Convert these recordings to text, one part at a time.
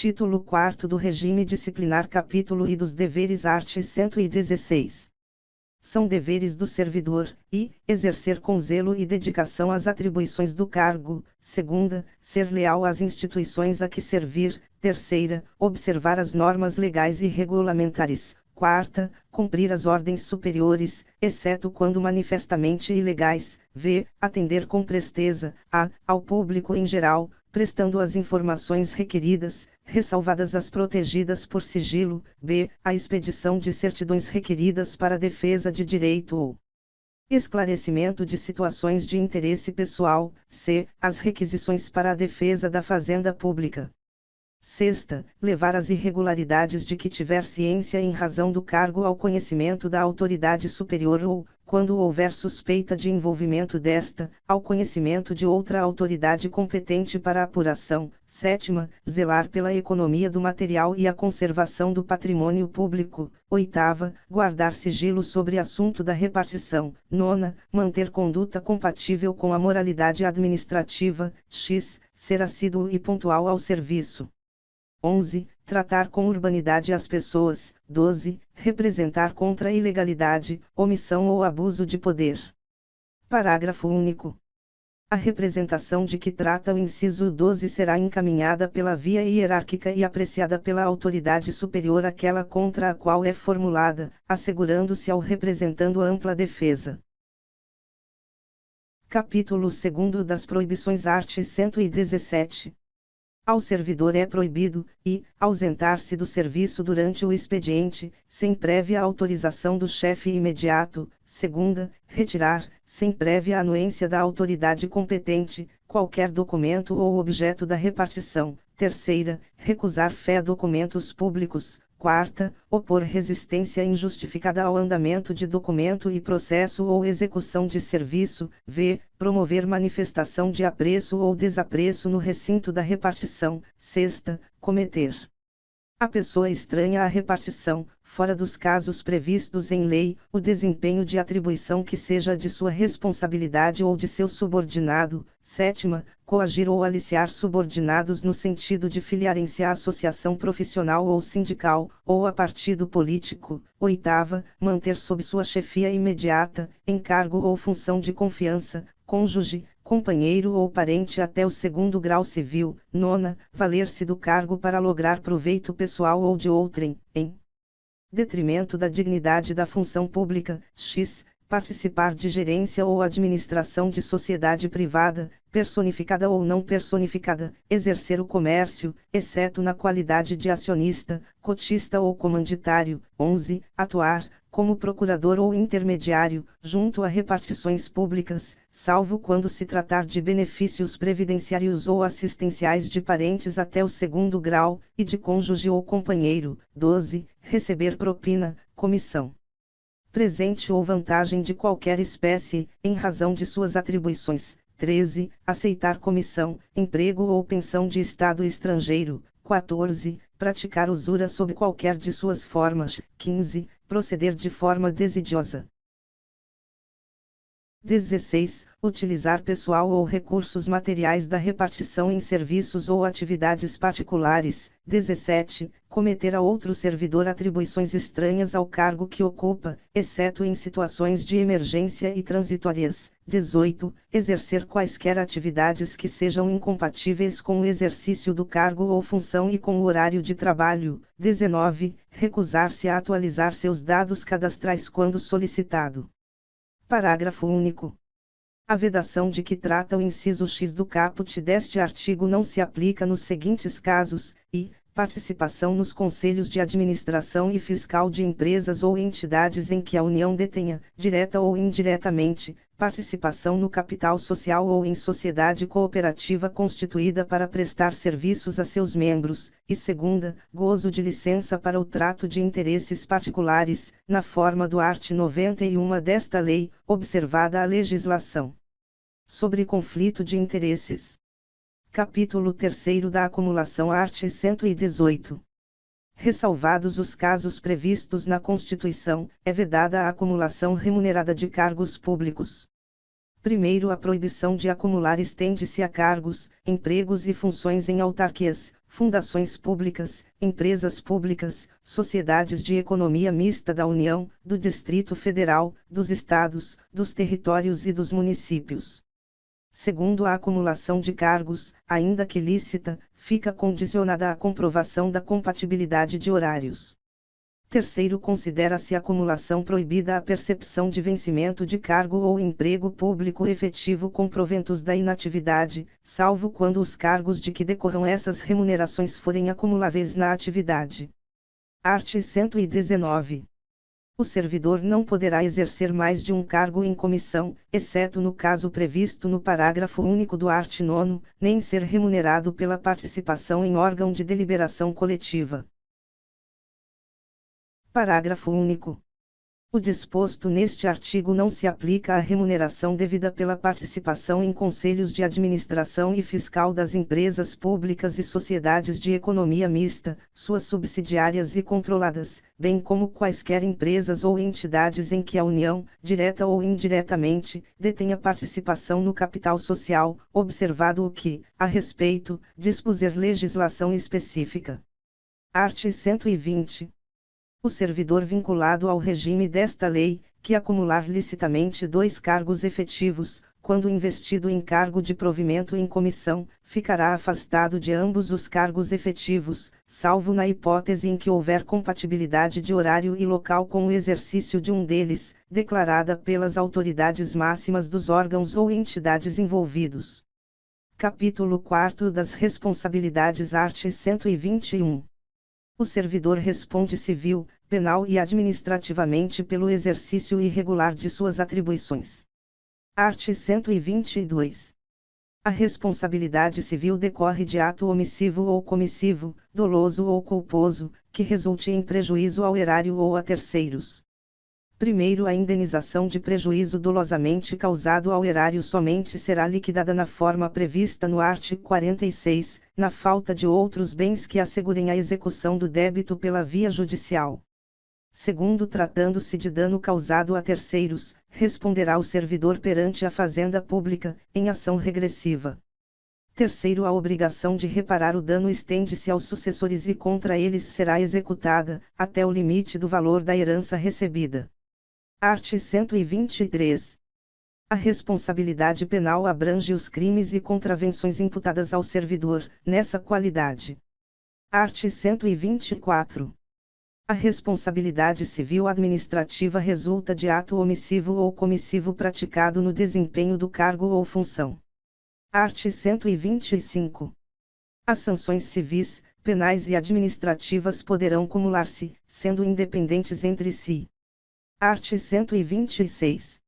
Título 4 do Regime Disciplinar Capítulo I dos Deveres Art. 116. São deveres do servidor, e, exercer com zelo e dedicação as atribuições do cargo. Segunda, ser leal às instituições a que servir. Terceira, observar as normas legais e regulamentares. Quarta, cumprir as ordens superiores, exceto quando manifestamente ilegais. V, atender com presteza, ao público em geral, prestando as informações requeridas, ressalvadas as protegidas por sigilo. B, a expedição de certidões requeridas para defesa de direito ou esclarecimento de situações de interesse pessoal. C, as requisições para a defesa da fazenda pública. Sexta, levar as irregularidades de que tiver ciência em razão do cargo ao conhecimento da autoridade superior ou, quando houver suspeita de envolvimento desta, ao conhecimento de outra autoridade competente para a apuração. Sétima, zelar pela economia do material e a conservação do patrimônio público. Oitava, guardar sigilo sobre assunto da repartição. Nona, manter conduta compatível com a moralidade administrativa. X, ser assíduo e pontual ao serviço. 11. Tratar com urbanidade as pessoas. 12. Representar contra a ilegalidade, omissão ou abuso de poder. Parágrafo único. A representação de que trata o inciso 12 será encaminhada pela via hierárquica e apreciada pela autoridade superior àquela contra a qual é formulada, assegurando-se ao representando ampla defesa. Capítulo 2 das Proibições Art. 117. Ao servidor é proibido, e, ausentar-se do serviço durante o expediente, sem prévia autorização do chefe imediato. Segunda, retirar, sem prévia anuência da autoridade competente, qualquer documento ou objeto da repartição. Terceira, recusar fé a documentos públicos. Quarta, opor resistência injustificada ao andamento de documento e processo ou execução de serviço. V, promover manifestação de apreço ou desapreço no recinto da repartição. Sexta, cometer a pessoa estranha à repartição, fora dos casos previstos em lei, o desempenho de atribuição que seja de sua responsabilidade ou de seu subordinado. Sétima, coagir ou aliciar subordinados no sentido de filiarem-se à associação profissional ou sindical, ou a partido político. Oitava, manter sob sua chefia imediata, encargo ou função de confiança, cônjuge, companheiro ou parente até o 2º grau civil. Nona, valer-se do cargo para lograr proveito pessoal ou de outrem, em detrimento da dignidade da função pública. X, participar de gerência ou administração de sociedade privada, personificada ou não personificada, exercer o comércio, exceto na qualidade de acionista, cotista ou comanditário. 11, atuar, como procurador ou intermediário, junto a repartições públicas, salvo quando se tratar de benefícios previdenciários ou assistenciais de parentes até o 2º grau, e de cônjuge ou companheiro. 12, receber propina, comissão, presente ou vantagem de qualquer espécie, em razão de suas atribuições. 13, aceitar comissão, emprego ou pensão de Estado estrangeiro. 14, praticar usura sob qualquer de suas formas. 15, proceder de forma desidiosa. 16. Utilizar pessoal ou recursos materiais da repartição em serviços ou atividades particulares. 17. Cometer a outro servidor atribuições estranhas ao cargo que ocupa, exceto em situações de emergência e transitórias. 18. Exercer quaisquer atividades que sejam incompatíveis com o exercício do cargo ou função e com o horário de trabalho. 19. Recusar-se a atualizar seus dados cadastrais quando solicitado. Parágrafo único. A vedação de que trata o inciso X do caput deste artigo não se aplica nos seguintes casos: i. Participação nos conselhos de administração e fiscal de empresas ou entidades em que a União detenha, direta ou indiretamente, participação no capital social ou em sociedade cooperativa constituída para prestar serviços a seus membros, e segunda, gozo de licença para o trato de interesses particulares, na forma do art. 91 desta lei, observada a legislação sobre conflito de interesses. Capítulo 3 da acumulação art. 118. Ressalvados os casos previstos na Constituição, é vedada a acumulação remunerada de cargos públicos. Primeiro, a proibição de acumular estende-se a cargos, empregos e funções em autarquias, fundações públicas, empresas públicas, sociedades de economia mista da União, do Distrito Federal, dos estados, dos territórios e dos municípios. Segundo, a acumulação de cargos, ainda que lícita, fica condicionada à comprovação da compatibilidade de horários. Terceiro, considera-se acumulação proibida a percepção de vencimento de cargo ou emprego público efetivo com proventos da inatividade, salvo quando os cargos de que decorram essas remunerações forem acumuláveis na atividade. Art. 119. O servidor não poderá exercer mais de um cargo em comissão, exceto no caso previsto no parágrafo único do art. 9, nem ser remunerado pela participação em órgão de deliberação coletiva. Parágrafo único. O disposto neste artigo não se aplica à remuneração devida pela participação em conselhos de administração e fiscal das empresas públicas e sociedades de economia mista, suas subsidiárias e controladas, bem como quaisquer empresas ou entidades em que a União, direta ou indiretamente, detenha participação no capital social, observado o que, a respeito, dispuser legislação específica. Art. 120. O servidor vinculado ao regime desta lei, que acumular licitamente 2 cargos efetivos, quando investido em cargo de provimento em comissão, ficará afastado de ambos os cargos efetivos, salvo na hipótese em que houver compatibilidade de horário e local com o exercício de um deles, declarada pelas autoridades máximas dos órgãos ou entidades envolvidos. Capítulo 4 das responsabilidades. Art. 121. O servidor responde civil, penal e administrativamente pelo exercício irregular de suas atribuições. Art. 122. A responsabilidade civil decorre de ato omissivo ou comissivo, doloso ou culposo, que resulte em prejuízo ao erário ou a terceiros. Primeiro, a indenização de prejuízo dolosamente causado ao erário somente será liquidada na forma prevista no art. 46, na falta de outros bens que assegurem a execução do débito pela via judicial. Segundo, tratando-se de dano causado a terceiros, responderá o servidor perante a Fazenda Pública, em ação regressiva. Terceiro, a obrigação de reparar o dano estende-se aos sucessores e contra eles será executada, até o limite do valor da herança recebida. Art. 123. A responsabilidade penal abrange os crimes e contravenções imputadas ao servidor, nessa qualidade. Art. 124. A responsabilidade civil administrativa resulta de ato omissivo ou comissivo praticado no desempenho do cargo ou função. Art. 125. As sanções civis, penais e administrativas poderão cumular-se, sendo independentes entre si. Art. 126.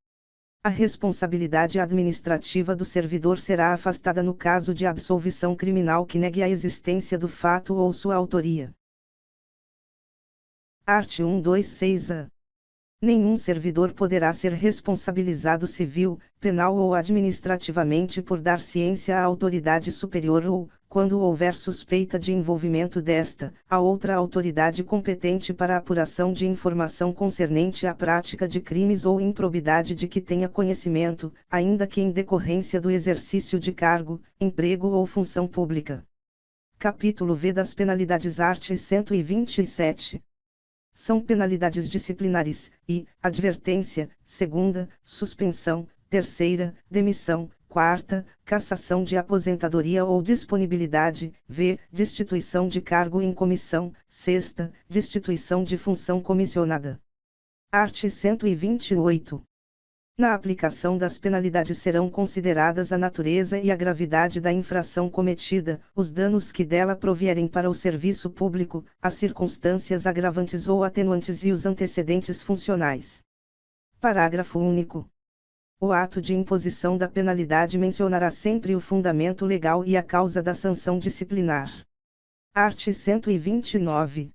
A responsabilidade administrativa do servidor será afastada no caso de absolvição criminal que negue a existência do fato ou sua autoria. Art. 126-A. Nenhum servidor poderá ser responsabilizado civil, penal ou administrativamente por dar ciência à autoridade superior ou, quando houver suspeita de envolvimento desta, a outra autoridade competente para a apuração de informação concernente à prática de crimes ou improbidade de que tenha conhecimento, ainda que em decorrência do exercício de cargo, emprego ou função pública. Capítulo V das penalidades. Art. 127. São penalidades disciplinares, e, advertência, segunda, suspensão, terceira, demissão, quarta, cassação de aposentadoria ou disponibilidade, v. destituição de cargo em comissão, sexta, destituição de função comissionada. Art. 128. Na aplicação das penalidades serão consideradas a natureza e a gravidade da infração cometida, os danos que dela provierem para o serviço público, as circunstâncias agravantes ou atenuantes e os antecedentes funcionais. Parágrafo único. O ato de imposição da penalidade mencionará sempre o fundamento legal e a causa da sanção disciplinar. Art. 129.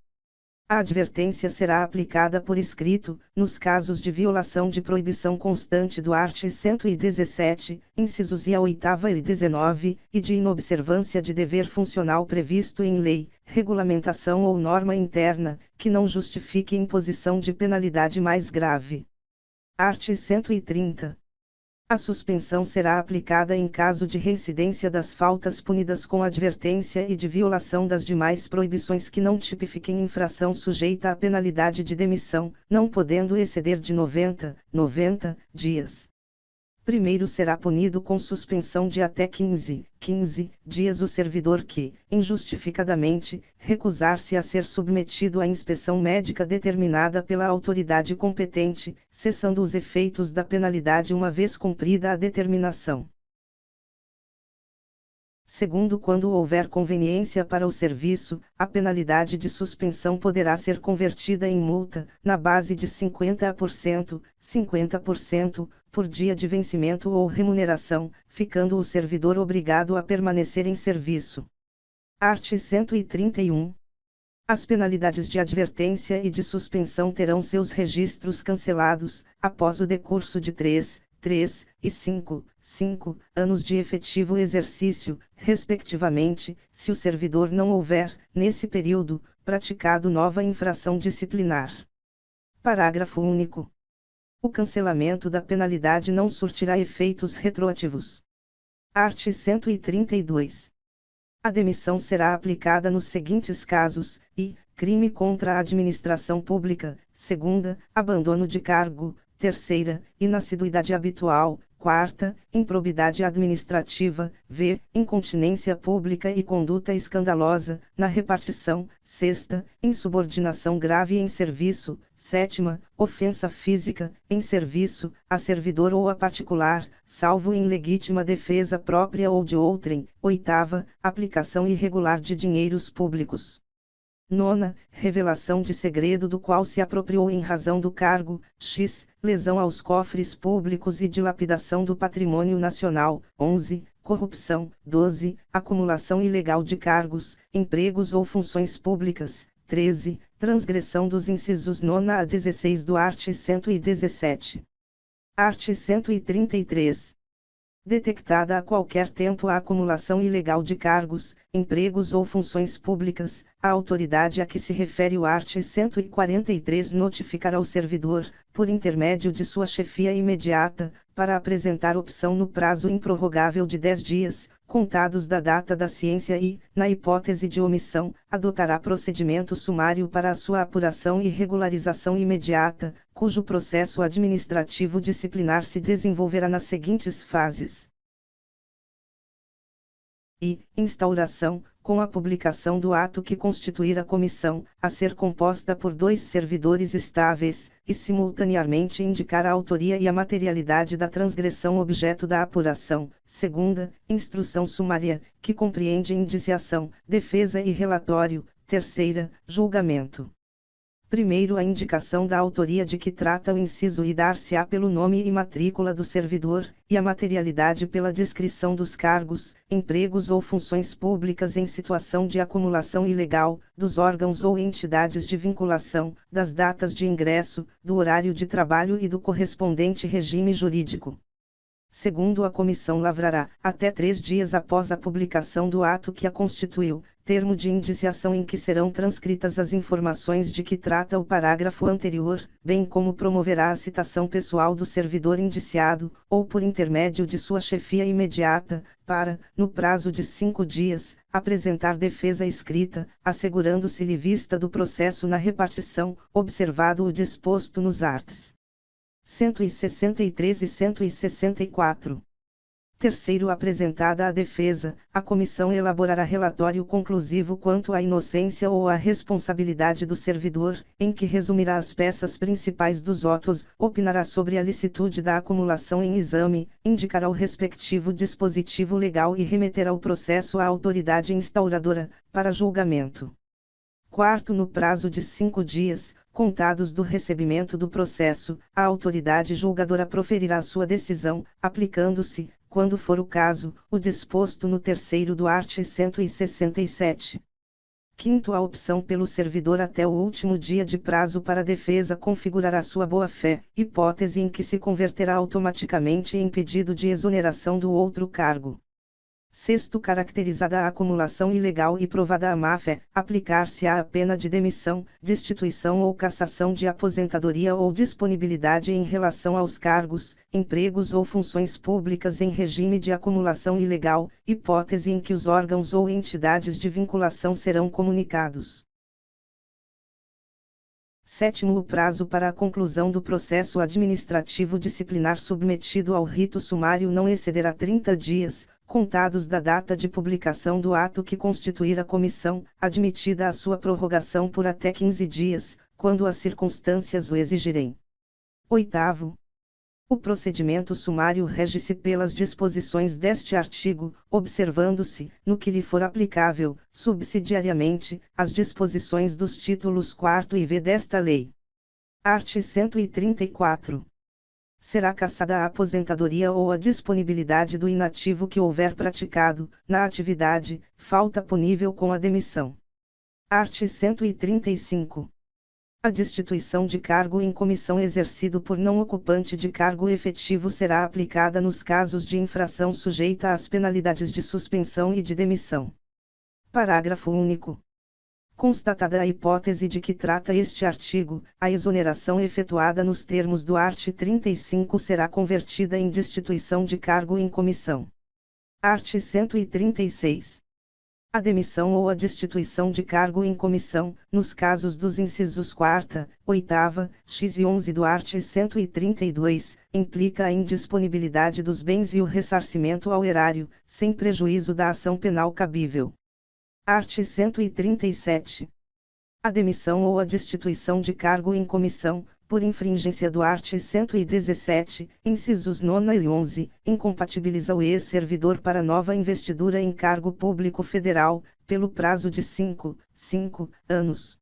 A advertência será aplicada por escrito, nos casos de violação de proibição constante do art. 117, incisos I a 8ª e 19, e de inobservância de dever funcional previsto em lei, regulamentação ou norma interna, que não justifique imposição de penalidade mais grave. Art. 130. A suspensão será aplicada em caso de reincidência das faltas punidas com advertência e de violação das demais proibições que não tipifiquem infração sujeita à penalidade de demissão, não podendo exceder de 90 dias. Primeiro será punido com suspensão de até 15 dias o servidor que, injustificadamente, recusar-se a ser submetido à inspeção médica determinada pela autoridade competente, cessando os efeitos da penalidade uma vez cumprida a determinação. Segundo, quando houver conveniência para o serviço, a penalidade de suspensão poderá ser convertida em multa, na base de 50%, por dia de vencimento ou remuneração, ficando o servidor obrigado a permanecer em serviço. Art. 131. As penalidades de advertência e de suspensão terão seus registros cancelados, após o decurso de 3 e 5 anos de efetivo exercício, respectivamente, se o servidor não houver, nesse período, praticado nova infração disciplinar. Parágrafo único. O cancelamento da penalidade não surtirá efeitos retroativos. Art. 132. A demissão será aplicada nos seguintes casos: crime contra a administração pública; segunda, abandono de cargo; terceira, inassiduidade habitual; quarta, improbidade administrativa; incontinência pública e conduta escandalosa, na repartição; sexta, insubordinação grave em serviço; sétima, ofensa física, em serviço, a servidor ou a particular, salvo em legítima defesa própria ou de outrem; oitava, aplicação irregular de dinheiros públicos. Nona, revelação de segredo do qual se apropriou em razão do cargo; lesão aos cofres públicos e dilapidação do patrimônio nacional; 11, corrupção; 12, acumulação ilegal de cargos, empregos ou funções públicas; 13, transgressão dos incisos 9 a 16 do art. 117. Art. 133. Detectada a qualquer tempo a acumulação ilegal de cargos, empregos ou funções públicas, a autoridade a que se refere o art. 143 notificará ao servidor, por intermédio de sua chefia imediata, para apresentar opção no prazo improrrogável de 10 dias, contados da data da ciência e, na hipótese de omissão, adotará procedimento sumário para a sua apuração e regularização imediata, cujo processo administrativo disciplinar se desenvolverá nas seguintes fases. Instauração, com a publicação do ato que constituir a comissão, a ser composta por 2 servidores estáveis, e simultaneamente indicar a autoria e a materialidade da transgressão objeto da apuração. Segunda, instrução sumária, que compreende indiciação, defesa e relatório. Terceira, julgamento. Primeiro, a indicação da autoria de que trata o inciso e dar-se-á pelo nome e matrícula do servidor, e a materialidade pela descrição dos cargos, empregos ou funções públicas em situação de acumulação ilegal, dos órgãos ou entidades de vinculação, das datas de ingresso, do horário de trabalho e do correspondente regime jurídico. Segundo, a comissão lavrará, até 3 dias após a publicação do ato que a constituiu, termo de indiciação em que serão transcritas as informações de que trata o parágrafo anterior, bem como promoverá a citação pessoal do servidor indiciado, ou por intermédio de sua chefia imediata, para, no prazo de 5 dias, apresentar defesa escrita, assegurando-se-lhe vista do processo na repartição, observado o disposto nos arts. 163 e 164. Terceiro, apresentada a defesa, a comissão elaborará relatório conclusivo quanto à inocência ou à responsabilidade do servidor, em que resumirá as peças principais dos autos, opinará sobre a licitude da acumulação em exame, indicará o respectivo dispositivo legal e remeterá o processo à autoridade instauradora, para julgamento. Quarto, no prazo de 5 dias, contados do recebimento do processo, a autoridade julgadora proferirá sua decisão, aplicando-se, quando for o caso, o disposto no terceiro do art. 167. Quinto, a opção pelo servidor até o último dia de prazo para a defesa configurará sua boa-fé, hipótese em que se converterá automaticamente em pedido de exoneração do outro cargo. Sexto, caracterizada a acumulação ilegal e provada a má-fé, aplicar-se-á a pena de demissão, destituição ou cassação de aposentadoria ou disponibilidade em relação aos cargos, empregos ou funções públicas em regime de acumulação ilegal, hipótese em que os órgãos ou entidades de vinculação serão comunicados. Sétimo, o prazo para a conclusão do processo administrativo disciplinar submetido ao rito sumário não excederá 30 dias, contados da data de publicação do ato que constituir a comissão, admitida a sua prorrogação por até 15 dias, quando as circunstâncias o exigirem. Oitavo. O procedimento sumário rege-se pelas disposições deste artigo, observando-se, no que lhe for aplicável, subsidiariamente, as disposições dos títulos 4º e V desta lei. Art. 134. Será cassada a aposentadoria ou a disponibilidade do inativo que houver praticado, na atividade, falta punível com a demissão. Art. 135. A destituição de cargo em comissão exercido por não ocupante de cargo efetivo será aplicada nos casos de infração sujeita às penalidades de suspensão e de demissão. Parágrafo único. Constatada a hipótese de que trata este artigo, a exoneração efetuada nos termos do art. 35 será convertida em destituição de cargo em comissão. Art. 136. A demissão ou a destituição de cargo em comissão, nos casos dos incisos 4ª, 8ª, x e 11 do art. 132, implica a indisponibilidade dos bens e o ressarcimento ao erário, sem prejuízo da ação penal cabível. Art. 137. A demissão ou a destituição de cargo em comissão, por infringência do art. 117, incisos 9 e 11, incompatibiliza o ex-servidor para nova investidura em cargo público federal, pelo prazo de 5 anos.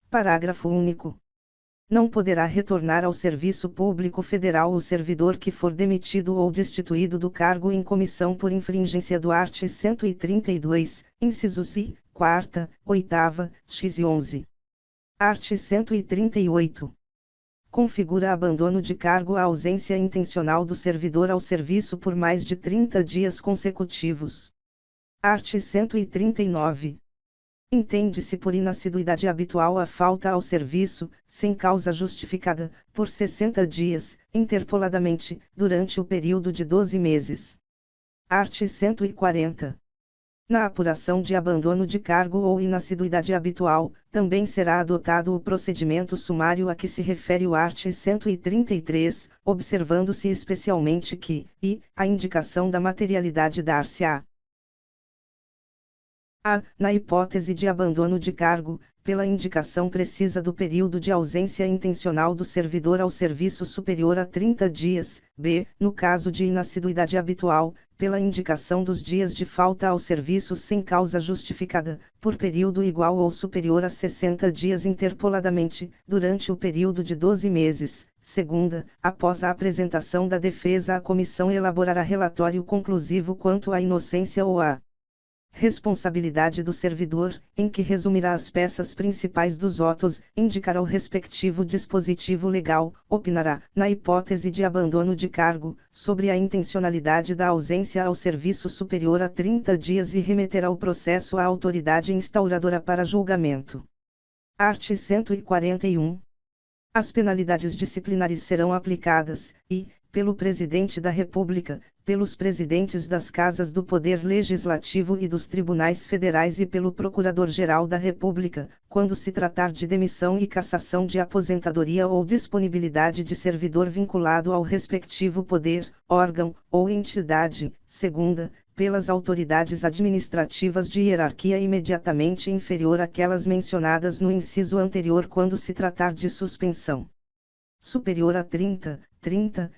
Parágrafo único. Não poderá retornar ao serviço público federal o servidor que for demitido ou destituído do cargo em comissão por infringência do art. 132, incisos I, 4ª, 8ª, x e 11. Art. 138. Configura abandono de cargo a ausência intencional do servidor ao serviço por mais de 30 dias consecutivos. Art. 139. Entende-se por inassiduidade habitual a falta ao serviço, sem causa justificada, por 60 dias, interpoladamente, durante o período de 12 meses. Art. 140. Na apuração de abandono de cargo ou inassiduidade habitual, também será adotado o procedimento sumário a que se refere o art. 133, observando-se especialmente que, a indicação da materialidade dar-se-á. Na hipótese de abandono de cargo, pela indicação precisa do período de ausência intencional do servidor ao serviço superior a 30 dias, b, no caso de inassiduidade habitual, pela indicação dos dias de falta ao serviço sem causa justificada, por período igual ou superior a 60 dias interpoladamente, durante o período de 12 meses. Segunda, após a apresentação da defesa, a comissão elaborará relatório conclusivo quanto à inocência ou à responsabilidade do servidor, em que resumirá as peças principais dos autos, indicará o respectivo dispositivo legal, opinará, na hipótese de abandono de cargo, sobre a intencionalidade da ausência ao serviço superior a 30 dias e remeterá o processo à autoridade instauradora para julgamento. Art. 141. As penalidades disciplinares serão aplicadas, pelo Presidente da República, pelos presidentes das Casas do Poder Legislativo e dos Tribunais Federais e pelo Procurador-Geral da República, quando se tratar de demissão e cassação de aposentadoria ou disponibilidade de servidor vinculado ao respectivo poder, órgão, ou entidade. Segunda, pelas autoridades administrativas de hierarquia imediatamente inferior àquelas mencionadas no inciso anterior quando se tratar de suspensão superior a 30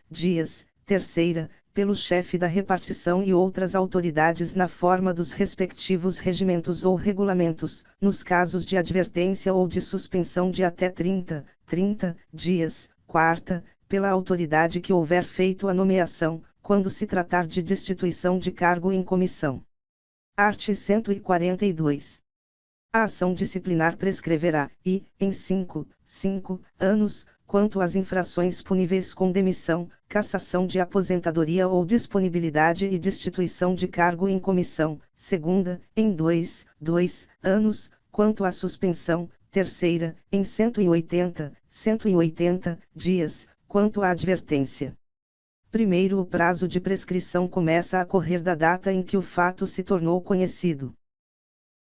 dias. Terceira, pelo chefe da repartição e outras autoridades na forma dos respectivos regimentos ou regulamentos, nos casos de advertência ou de suspensão de até 30 dias. Quarta, pela autoridade que houver feito a nomeação, quando se tratar de destituição de cargo em comissão. Art. 142. A ação disciplinar prescreverá, em 5 anos, quanto às infrações puníveis com demissão, cassação de aposentadoria ou disponibilidade e destituição de cargo em comissão; segunda, em 2 anos, quanto à suspensão; terceira, em 180 dias, quanto à advertência. Primeiro, o prazo de prescrição começa a correr da data em que o fato se tornou conhecido.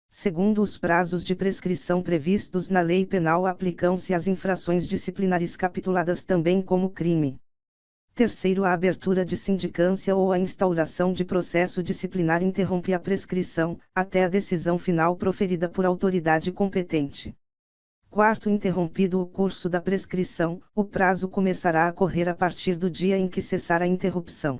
Segundo, os prazos de prescrição previstos na lei penal aplicam-se às infrações disciplinares capituladas também como crime. Terceiro, a abertura de sindicância ou a instauração de processo disciplinar interrompe a prescrição, até a decisão final proferida por autoridade competente. Quarto, interrompido o curso da prescrição, o prazo começará a correr a partir do dia em que cessar a interrupção.